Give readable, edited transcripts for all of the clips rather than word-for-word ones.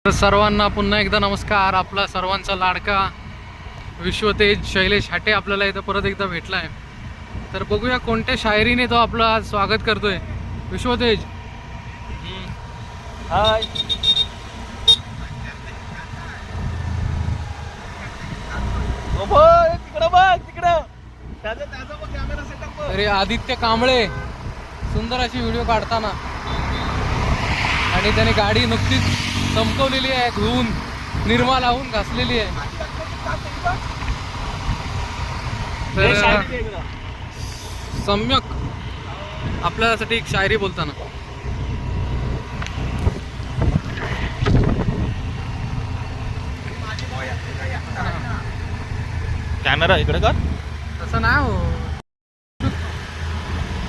तर सर्वांना पुन्हा एकदा नमस्कार. आपला सर्वांचा लाडका विश्वतेज शैलेश हाटे आपल्याला इथं परत एकदा भेटला आहे. तर बघूया कोणत्या शायरीने तो आपलं आज स्वागत करतोय. विश्वतेज, हाय. तिकडं बघ, तिकडं त्याचा बघ कॅमेरा सेटअप बघ. अरे आदित्य कांबळे सुंदर अशी व्हिडिओ काढताना, आणि त्याने गाडी नुकतीच चमकवलेली आहे, धुवून निरमा लावून घासलेली आहे. तर सम्यक आपल्यासाठी एक शायरी बोलताना, कॅमेरा इकडे कर. तसं नाही हो.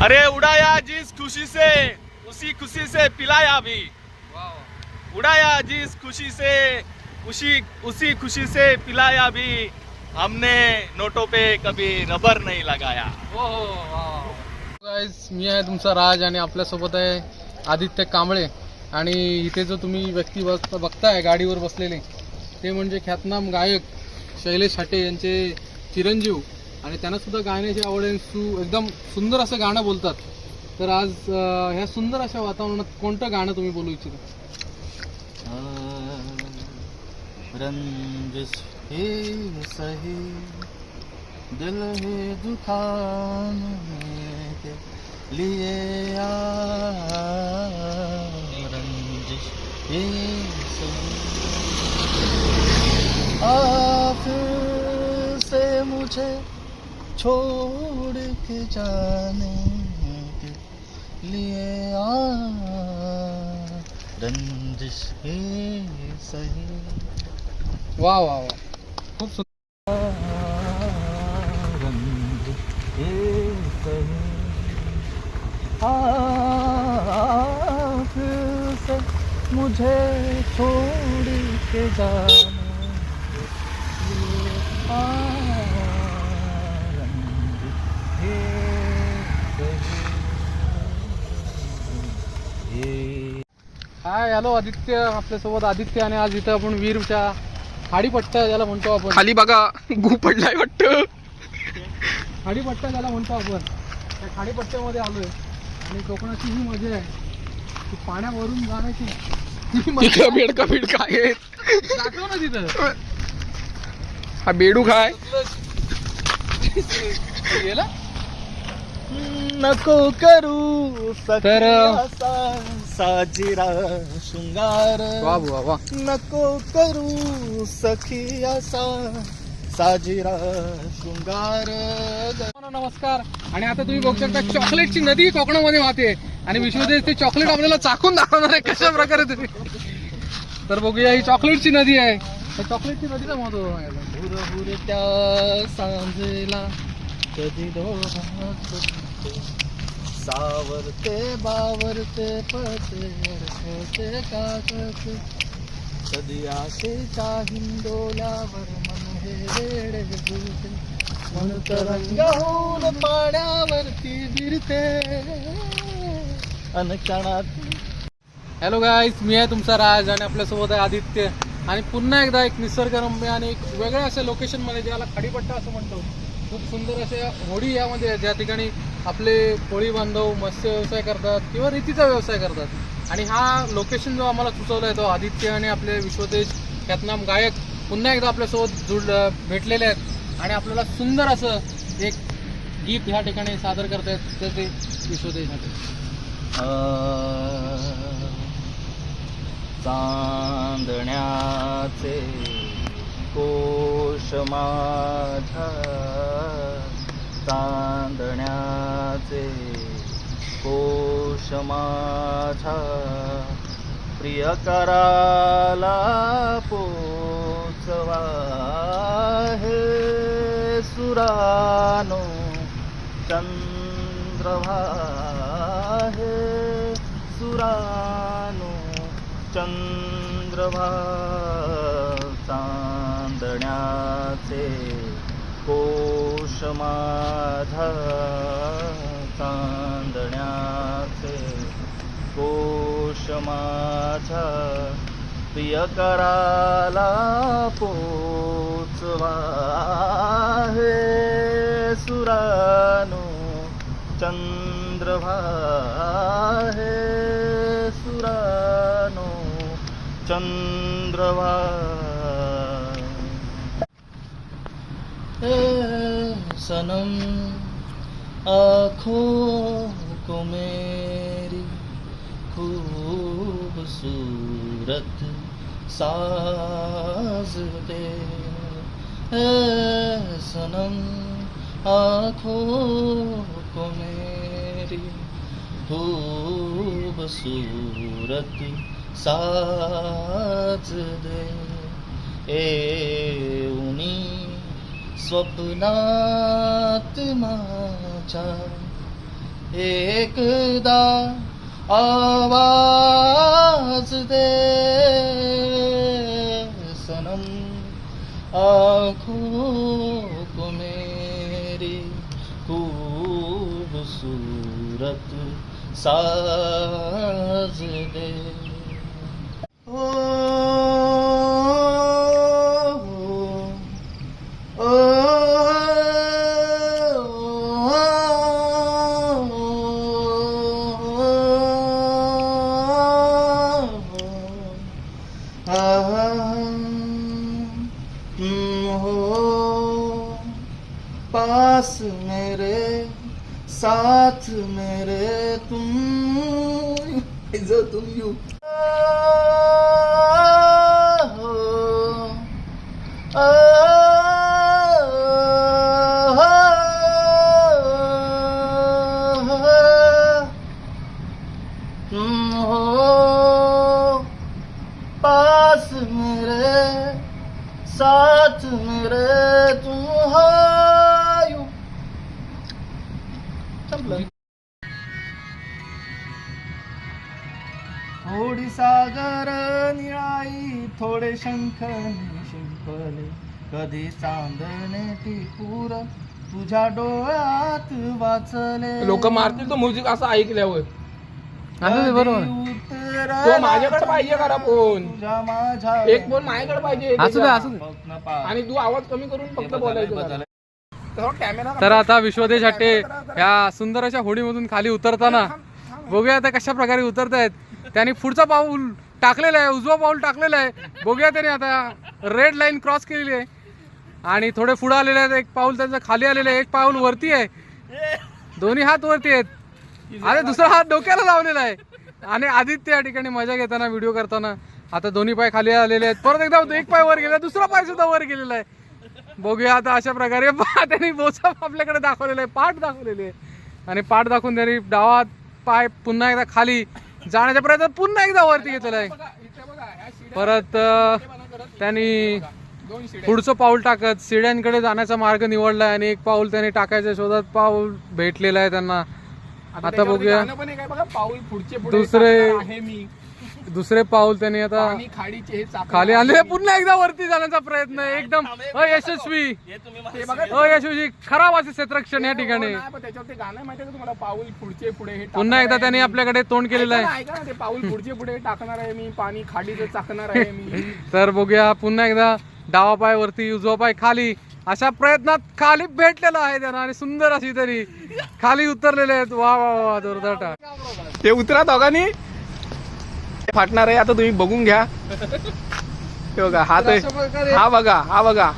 अरे उड़ाया जिस खुशी से उसी खुशी से पिलाया भी. उड़ाया जिस खुशी से उसी खुशी से पिलाया भी. हमने नोटों पे कभी रबर नहीं लगाया. हो हो. गाईज, मी आहे तुमचा राज आणि आपल्यासोबत आहे आदित्य कांबळे. आणि इथे जो तुम्ही व्यक्ती बघताय गाडीवर बसलेले, ते म्हणजे ख्यातनाम गायक शैलेश हाटे यांचे चिरंजीव. आणि त्यांना सुद्धा गाण्याची आवड आहे. एकदम सुंदर असं गाणं बोलतात. तर आज ह्या सुंदर अशा वातावरणात कोणतं गाणं तुम्ही बोलू इच्छिता? रंजिश हे सही दिल है दुखाने के लिए रंजिश हे सही फिर से मुझे छोड़ के जाने के लिए रंजिश हे सही. वा वा वा, खूप सुंदर. रंजिश हे सही फिर से मुझे छोड़ के जाने हाय, हॅलो आदित्य. आपल्यासोबत आदित्य. आणि आज इथं आपण वीरच्या खाडीपट्टा ज्याला म्हणतो आपण, खाली बघा गु पडलाय वाटतं. खाडीपट्टा ज्याला म्हणतो आपण, त्या खाडीपट्ट्यामध्ये आलोय. आणि कोकणाची ही मजा आहे की पाण्यावरून जाण्याची. बेडका बिडका आहे. दाखव ना तिथं. हा बेडू काय गेला. नको करू तर साजिरा शृंगार. वा वा वा. नको करू सखी असा साजिरा शृंगार. नमस्कार. आणि आता तुम्ही बघू शकता चॉकलेटची नदी कोकणामध्ये वाहते. आणि विश्वदेश ते चॉकलेट आपल्याला चाकून दाखवणार आहे कशा प्रकारे तुम्ही. तर बघूया, ही चॉकलेटची नदी आहे. तर चॉकलेटची नदीचा महत्व त्या सांजेला कधी सावरते बावरते पते काकत कधी आशेच्या हिंडोल्यावर मन हे वेडे झुलते. मन तरंगाहून पाण्यावरती विरते अनक्षणात. हॅलो गाईज, मी आहे तुमचा राज आणि आपल्यासोबत आहे आदित्य. आणि पुन्हा एकदा एक निसर्गरम्य आणि एक वेगळ्या अशा लोकेशनमध्ये, ज्याला खाडीपट्टा असं म्हणतो, खूप सुंदर अशा होडी यामध्ये आहे, ज्या ठिकाणी आपले कोळी बांधव मत्स्य व्यवसाय करतात किंवा रेतीचा व्यवसाय करतात. आणि हा लोकेशन जो आम्हाला सुचवला आहे, तो आदित्य आणि आपले विश्वतेज ख्यातनाम गायक पुन्हा एकदा आपल्यासोबत भेटलेले आहेत. आणि आपल्याला सुंदर असं एक गीत ह्या ठिकाणी सादर करतायत. तर ते विश्वतेज चांदण्याचे कोश माझ्या चांदण्याचे कोश माझ्या प्रियकराला पोचवा हे सुरानो चंद्रभा हे सुरानो चंद्रभा. चांदण्याचे कोश माझा चांदण्याचे कोश माझा प्रियकराला पोचवा हे सुरानो चंद्रभा हे सुरानो चंद्रभा सनम आँखों को मेरी खूबसूरत साज दे सनम आँखों को मेरी खूबसूरत साज दे उनी स्वप्नात माझ्या एकदा आवाज दे सनम आँखों को मेरी खूबसूरत साज दे पास मेरे साथ मेरे तुम जो तुम यू तुम हो पास मेरे साथ मेरे तुम हो थोडी सागर निळाई थोडे शंख शिंपले कधी चांदणे टिपूर तुझ्या डोळ्यात वाचले लोक मारतील तो म्युझिक असं ऐकल्यावर बरोबर तो माझ्याकडे पाहिजे करा फोन तुझ्या माझ्या एक फोन माझ्याकडे पाहिजे असू दे असू दे आणि तू आवाज कमी करून फक्त बोलायचं कॅमेरा तर आता विश्वदेश हट्टे या सुंदर अशा होडीमधून खाली उतरताना बघूया आता कशा प्रकारे उतरतायत. त्यांनी पुढचा पाऊल टाकलेला आहे, उजवा पाऊल टाकलेला आहे. बघूया त्यांनी आता रेड लाईन क्रॉस केलेली आहे आणि थोडे पुढे आलेले आहेत. एक पाऊल त्यांचं खाली आलेलं आहे, एक पाऊल वरती आहे. दोन्ही हात वरती आहेत आणि दुसरा हात डोक्याला लावलेला आहे. आणि आदित्य या ठिकाणी मजा घेताना व्हिडिओ करताना आता दोन्ही पाय खाली आलेले आहेत. परत एकदा एक पाय वर गेला, दुसरा पाय सुद्धा वर गेलेला आहे. बघूया आता अशा प्रकारे त्यांनी बोचा आपल्याकडे दाखवलेला आहे, पाठ दाखवलेली आहे आणि पाठ दाखवून त्यांनी डावा पाय पुन्हा एकदा खाली जाण्याचा प्रयत्न पुन्हा एकदा वरती घेतलेला आहे. परत त्यांनी पुढचं पाऊल टाकत शिड्यांकडे जाण्याचा मार्ग निवडला आणि एक पाऊल त्यांनी टाकायच्या शोधात पाऊल भेटलेलं आहे त्यांना. आता बघूया पाऊल पुढचे दुसरे पाऊल त्यांनी आता खाली आणले, पुन्हा एकदा वरती जाण्याचा प्रयत्न एकदम अयशस्वी अयशस्वी खराब असे क्षेत्ररक्षण या ठिकाणी. त्याच्यावरती गाणं माहिती का तुम्हाला, पाऊल पुढचे पुढे हे पुन्हा एकदा त्यांनी आपल्याकडे तोंड केलेलं आहे. ऐका ना, ते पाऊल पुढचे पुढे टाकणार आहे मी, पाणी खाडीचं चाकणार आहे मी. तर बघूया पुन्हा एकदा डावा पाय वरती उजवा पाय खाली अशा प्रयत्नात खाली भेटलेला आहे त्यांना आणि सुंदर अशी तरी खाली उतरलेले आहेत. वा वा वा जोरदार. ते उतरा दोघांनी फाटणार आहे. आता तुम्ही बघून घ्या. बघा हा हा बघा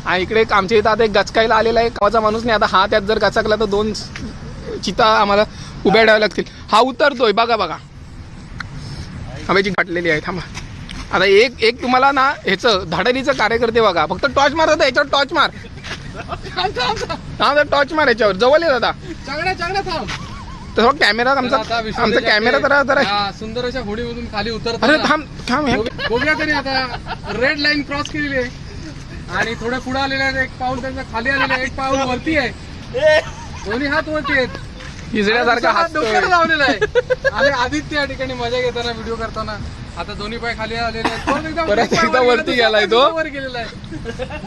हा इकडे आमच्या इथं आता एक गचकायला आलेला आहे गावाचा माणूस नाही. आता हा त्यात जर गचकला तर 2 चिता आम्हाला उभ्या ठेवाव्या लागतील. हा उतरतोय बघा हवेची घाटलेली आहे. थांबा आता एक तुम्हाला ना ह्याचं धाडणीचं कार्यकर्ते बघा, फक्त टॉर्च मार दादा, याच्यावर टॉर्च मार. हा टॉर्च मार याच्यावर, जवळ आहे दादा. तर कॅमेरा आमचा कॅमेरा जरा सुंदर अशा होडीमधून खाली उतरत. अरे थांब बघूया तरी आता रेड लाईन क्रॉस केलेली आहे आणि थोडे पुढे आलेले आहेत. एक पाऊल त्यांचं खाली आलेलं आहे, एक पाऊल वरती आहे. दोन्ही हात वरती आहेत, हिजड्यासारखा हात डोक्याला लावलेला आहे. आणि आदित्य या ठिकाणी मजा घेताना व्हिडिओ करताना आता दोन्ही पाय खाली आलेले आहेत. परत एकदा वरती गेलाय तो, वर गेलेला आहे.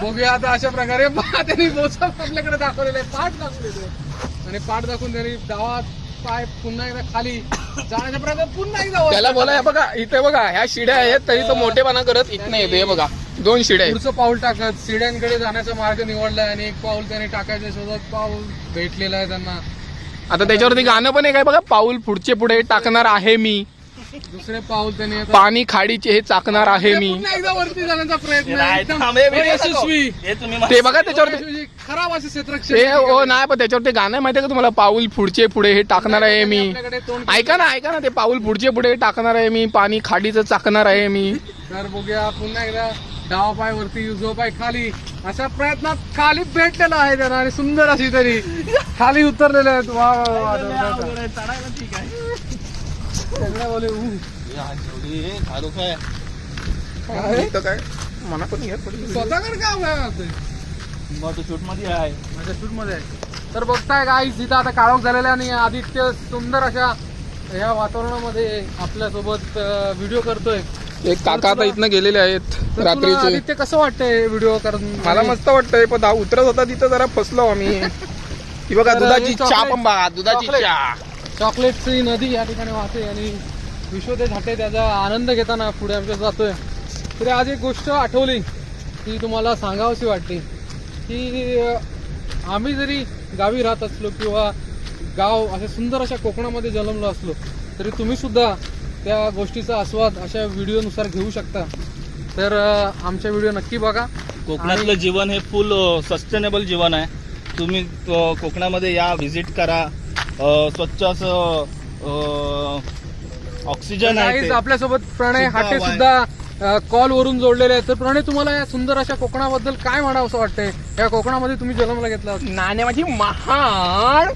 बघूया आता अशा प्रकारे त्यांनी बोचा आपल्याकडे दाखवलेला आहे, पाठ दाखवलेली आहे आणि पाठ दाखवून त्यांनी डावा पाय पुन्हा एकदा खाली जाण्याचा प्रयत्न पुन्हा एकदा वर. त्याला बोला हे बघा इथे बघा ह्या शिड्या आहेत तरी तो मोठेपणा करत इथनं येतो. हे बघा 2 शिड्या आहेत. पुढचं पाऊल टाकत शिड्यांकडे जाण्याचा मार्ग निवडलाय आणि एक पाऊल त्याने टाकायचं शोधत पाऊल भेटलेलं आहे त्यांना. आता त्याच्यावरती गाणं पण आहे काय बघा, पाऊल पुढचे पुढे टाकणार आहे मी, दुसरे पाऊल त्याने आता- पाणी खाडीचे हे चाकणार आहे मी. पुन्हा एकदा वरती जाण्याचा प्रयत्न नाही, एकदम थांब, हे video यशस्वी. हे तुम्ही ते बघा त्याच्यावरती यशस्वी, खराब असे ते क्षेत्ररक्षण. हो नाही पण त्याच्यावरती गाणं आहे माहितीये का तुम्हाला, पाऊल पुढचे पुढे हे टाकणार आहे मी. आपल्याकडे तोंड ऐका ना ते पाऊल पुढचे पुढे टाकणार आहे मी, पाणी खाडीचं चाकणार आहे मी. तर बघूया पुन्हा एकदा डावा पाय वरती उजवा पाय खाली अशा प्रयत्नात खाली भेटलेला आहे त्यांना आणि सुंदर अशी तरी खाली उतरलेले आहेत. वा वा वा अवघड आहे, चढायला ठीक आहे. सगळ्या बोले, काय मना पण घ्या थोडी. स्वतःकडे काम आहे मग तो शूट मध्ये आहे. माझ्या शूट मध्ये आहे. तर बघताय गाईस इथं आता काळोख झालेला आहे आणि आदित्य सुंदर अशा या वातावरणामध्ये आपल्यासोबत व्हिडिओ करतोय. एक काका आता इथनं गेलेले आहेत तर तुला रात्रीचे. आदित्य कसं वाटतंय व्हिडिओ करून? मला मस्त वाटतंय पण हा उतरत होता तिथं जरा फसलो आम्ही. ही बघा तर दुधाची ही चहा chocolate- पण बघा, दुधाची chocolate. चहा. चॉकलेटची नदी या ठिकाणी वाहते आणि विश्व ते झाटे त्याचा आनंद घेताना पुढे आमच्या जातोय. तरी आज एक गोष्ट आठवली ती तुम्हाला सांगावीशी वाटते की आम्ही जरी गावी राहत असलो किंवा गाव अशा सुंदर अशा कोकणामध्ये जन्मलो असलो तरी तुम्ही सुद्धा त्या गोष्टीचा आस्वाद अशा व्हिडिओनुसार घेऊ शकता. तर आमच्या व्हिडिओ नक्की बघा. कोकणातलं जीवन हे फुल सस्टेनेबल जीवन आहे. तुम्ही कोकणामध्ये या व्हिजिट करा. स्वच्छ असं ऑक्सिजन आहे Guys, ते. आपल्यासोबत प्रणय शुद्ध हाटे हवा आहे. सुद्धा कॉल वरून जोडलेले आहेत. तर प्रणय तुम्हाला या सुंदर अशा कोकणाबद्दल काय म्हणावं असं वाटतंय? या कोकणामध्ये तुम्ही जन्मला घेतला होता. नाण्याची महाड.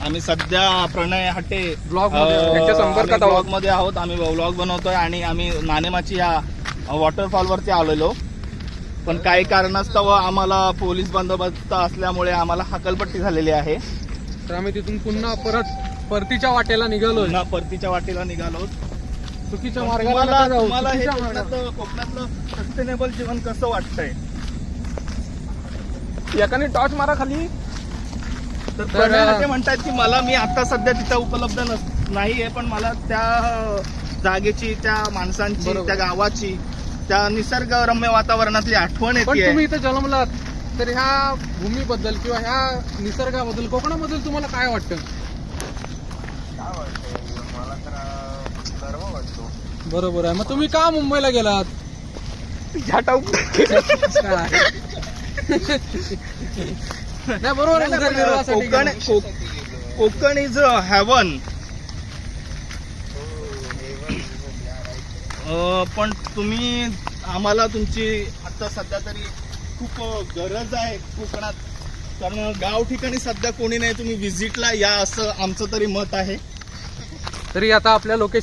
आम्ही सध्या प्रणय हट्टे Vlog मध्ये आहोत. त्याच्या संपर्कात आहोत. ब्लॉग मध्ये आहोत. आम्ही व्लॉग बनवतोय आणि आम्ही नाणेमाची या वॉटरफॉल वरती आलेलो, पण काही कारणास्तव आम्हाला पोलीस बंदोबस्त असल्यामुळे आम्हाला हकलपट्टी झालेली आहे. तर आम्ही तिथून पुन्हा परतीच्या वाटेला निघालोय. पुन्हा परतीच्या वाटेला निघालो. चुकीच्या मार्गाला तुम्हाला नका जाऊ. तुम्हाला हे चुकीच्या मार्गाला. कोकणातलं सस्टेनेबल जीवन कसं वाटतंय? एकाने टॉर्च मारा खाली. तर प्रणय हट्टे म्हणतात की मी आता सध्या तिथं उपलब्ध नाहीये, पण मला त्या जागेची, त्या माणसांची, बरोबर. त्या गावाची, त्या निसर्गरम्य वातावरणातली आठवण पण येते. तुम्ही इथं जन्मलात तर ह्या भूमीबद्दल किंवा ह्या निसर्गाबद्दल कोकणाबद्दल तुम्हाला काय वाटतं? बरोबर आहे. मग तुम्ही का मुंबईला गेलात? नाही बरोबर आहे. उदरनिर्वाहासाठी कोकण गेलात. Konkan is heaven. पण तुम्ही आम्हाला तुमची आता सध्या तरी खूप गरज आहे कोकणात, कारण गाव ठिकाणी सध्या कोणी नाही. तुम्ही व्हिजिटला या असं आमचं तरी मत आहे. तरी आता आपल्या लोकेशन